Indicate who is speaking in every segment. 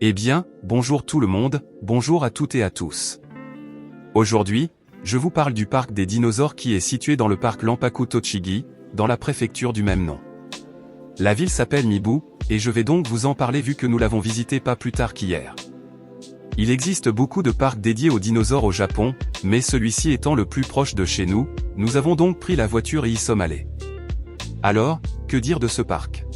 Speaker 1: Eh bien, bonjour tout le monde, bonjour à toutes et à tous. Aujourd'hui, je vous parle du parc des dinosaures qui est situé dans le parc Lampaku Tochigi, dans la préfecture du même nom. La ville s'appelle Mibu, et je vais donc vous en parler vu que nous l'avons visité pas plus tard qu'hier. Il existe beaucoup de parcs dédiés aux dinosaures au Japon, mais celui-ci étant le plus proche de chez nous, nous avons donc pris la voiture et y sommes allés. Alors, que dire de ce parc?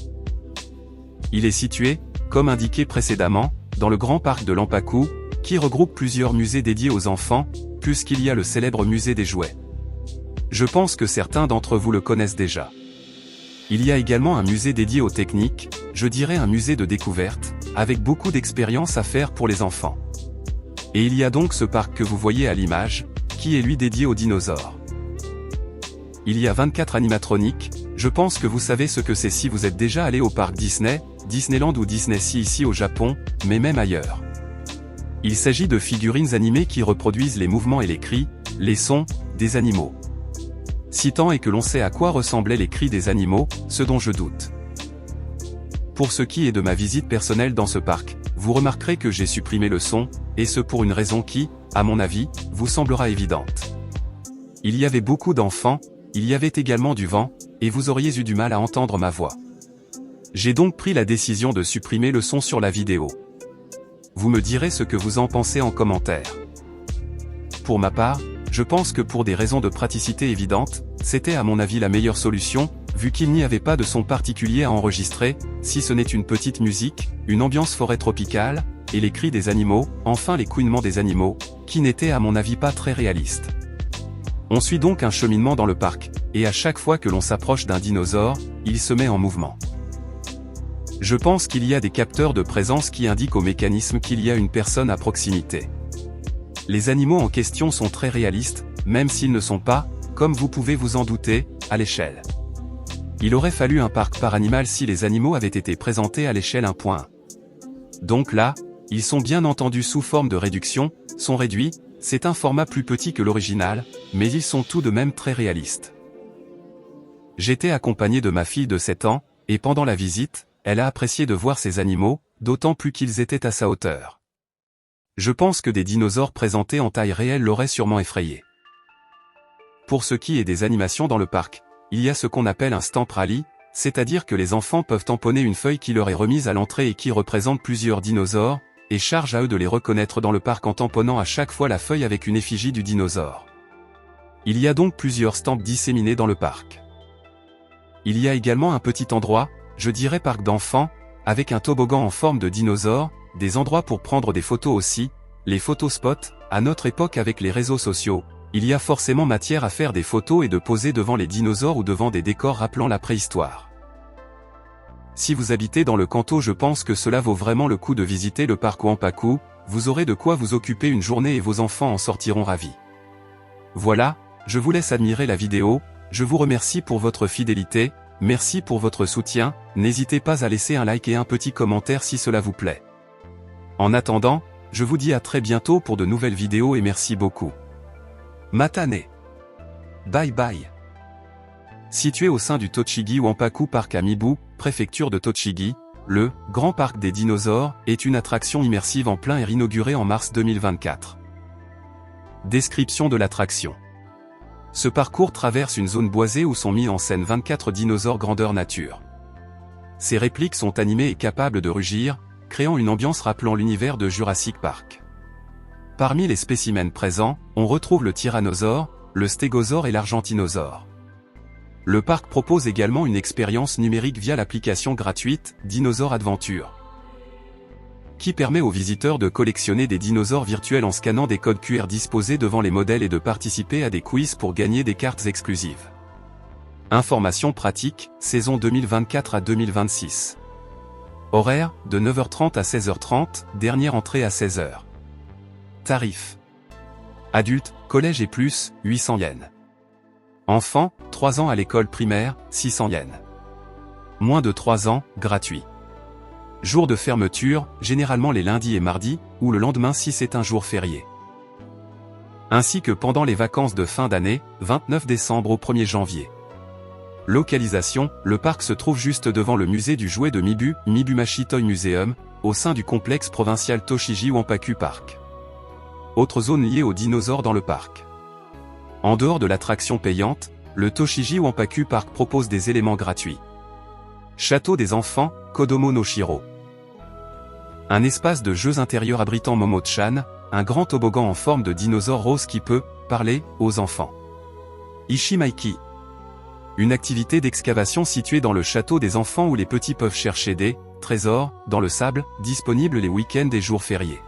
Speaker 1: Il est situé, comme indiqué précédemment, dans le grand parc de Lampaku, qui regroupe plusieurs musées dédiés aux enfants, plus qu'il y a le célèbre musée des jouets. Je pense que certains d'entre vous le connaissent déjà. Il y a également un musée dédié aux techniques, je dirais un musée de découverte, avec beaucoup d'expériences à faire pour les enfants. Et il y a donc ce parc que vous voyez à l'image, qui est lui dédié aux dinosaures. Il y a 24 animatroniques, je pense que vous savez ce que c'est si vous êtes déjà allé au parc Disney, Disneyland ou Disney Sea ici au Japon, mais même ailleurs. Il s'agit de figurines animées qui reproduisent les mouvements et les cris, les sons, des animaux. Si tant est que l'on sait à quoi ressemblaient les cris des animaux, ce dont je doute. Pour ce qui est de ma visite personnelle dans ce parc, vous remarquerez que j'ai supprimé le son, et ce pour une raison qui, à mon avis, vous semblera évidente. Il y avait beaucoup d'enfants, il y avait également du vent, et vous auriez eu du mal à entendre ma voix. J'ai donc pris la décision de supprimer le son sur la vidéo. Vous me direz ce que vous en pensez en commentaire. Pour ma part, je pense que pour des raisons de praticité évidentes, c'était à mon avis la meilleure solution, vu qu'il n'y avait pas de son particulier à enregistrer, si ce n'est une petite musique, une ambiance forêt tropicale, et les cris des animaux, enfin les couinements des animaux, qui n'étaient à mon avis pas très réalistes. On suit donc un cheminement dans le parc, et à chaque fois que l'on s'approche d'un dinosaure, il se met en mouvement. Je pense qu'il y a des capteurs de présence qui indiquent au mécanisme qu'il y a une personne à proximité. Les animaux en question sont très réalistes, même s'ils ne sont pas, comme vous pouvez vous en douter, à l'échelle. Il aurait fallu un parc par animal si les animaux avaient été présentés à l'échelle 1.1. Donc là, ils sont bien entendu sous forme de réduction, sont réduits, c'est un format plus petit que l'original, mais ils sont tout de même très réalistes. J'étais accompagné de ma fille de 7 ans, et pendant la visite, elle a apprécié de voir ces animaux, d'autant plus qu'ils étaient à sa hauteur. Je pense que des dinosaures présentés en taille réelle l'auraient sûrement effrayé. Pour ce qui est des animations dans le parc, il y a ce qu'on appelle un stamp rally, c'est-à-dire que les enfants peuvent tamponner une feuille qui leur est remise à l'entrée et qui représente plusieurs dinosaures, et charge à eux de les reconnaître dans le parc en tamponnant à chaque fois la feuille avec une effigie du dinosaure. Il y a donc plusieurs stamps disséminés dans le parc. Il y a également un petit endroit, je dirais parc d'enfants, avec un toboggan en forme de dinosaure, des endroits pour prendre des photos aussi, les photospots, à notre époque avec les réseaux sociaux, il y a forcément matière à faire des photos et de poser devant les dinosaures ou devant des décors rappelant la préhistoire. Si vous habitez dans le Kanto, je pense que cela vaut vraiment le coup de visiter le parc Lampaku, vous aurez de quoi vous occuper une journée et vos enfants en sortiront ravis. Voilà, je vous laisse admirer la vidéo, je vous remercie pour votre fidélité, merci pour votre soutien, n'hésitez pas à laisser un like et un petit commentaire si cela vous plaît. En attendant, je vous dis à très bientôt pour de nouvelles vidéos et merci beaucoup. Matane. Bye bye. Situé au sein du Tochigi Lampaku Park à Mibu, préfecture de Tochigi, le « Grand Parc des dinosaures » est une attraction immersive en plein air inaugurée en mars 2024. Description de l'attraction. Ce parcours traverse une zone boisée où sont mis en scène 24 dinosaures grandeur nature. Ces répliques sont animées et capables de rugir, créant une ambiance rappelant l'univers de Jurassic Park. Parmi les spécimens présents, on retrouve le tyrannosaure, le stégosaure et l'argentinosaure. Le parc propose également une expérience numérique via l'application gratuite Dinosaur Adventure, qui permet aux visiteurs de collectionner des dinosaures virtuels en scannant des codes QR disposés devant les modèles et de participer à des quiz pour gagner des cartes exclusives. Informations pratiques, saison 2024 à 2026. Horaire, de 9h30 à 16h30, dernière entrée à 16h. Tarif. Adulte, collège et plus, 800 yens. Enfant, 3 ans à l'école primaire, 600 yens. Moins de 3 ans, gratuit. Jour de fermeture, généralement les lundis et mardis, ou le lendemain si c'est un jour férié. Ainsi que pendant les vacances de fin d'année, 29 décembre au 1er janvier. Localisation, le parc se trouve juste devant le musée du jouet de Mibu, Mibumachi Toy Museum, au sein du complexe provincial Tochigi Wampaku Park. Autre zone liée aux dinosaures dans le parc. En dehors de l'attraction payante, le Tochigi Wampaku Park propose des éléments gratuits. Château des enfants, Kodomo no Shiro. Un espace de jeux intérieurs abritant Momo-chan, un grand toboggan en forme de dinosaure rose qui peut parler aux enfants. Ishimaiki. Une activité d'excavation située dans le château des enfants où les petits peuvent chercher des trésors dans le sable, disponible les week-ends et jours fériés.